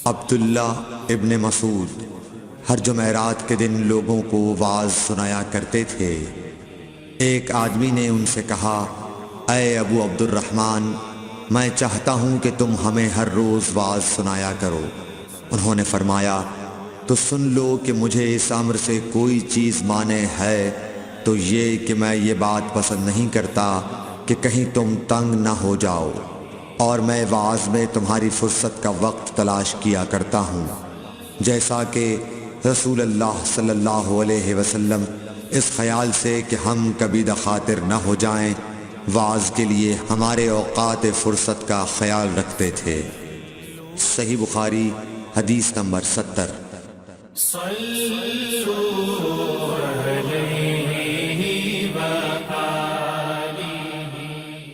عبداللہ ابن مسعود ہر جمعرات کے دن لوگوں کو واعظ سنایا کرتے تھے۔ ایک آدمی نے ان سے کہا، اے ابو عبد الرحمن، میں چاہتا ہوں کہ تم ہمیں ہر روز واعظ سنایا کرو۔ انہوں نے فرمایا، تو سن لو کہ مجھے اس امر سے کوئی چیز مانع ہے تو یہ کہ میں یہ بات پسند نہیں کرتا کہ کہیں تم تنگ نہ ہو جاؤ، اور میں واعظ میں تمہاری فرصت کا وقت تلاش کیا کرتا ہوں، جیسا کہ رسول اللہ صلی اللہ علیہ وسلم اس خیال سے کہ ہم کبھی دخاطر نہ ہو جائیں واعظ کے لیے ہمارے اوقات فرصت کا خیال رکھتے تھے۔ صحیح بخاری حدیث نمبر 70۔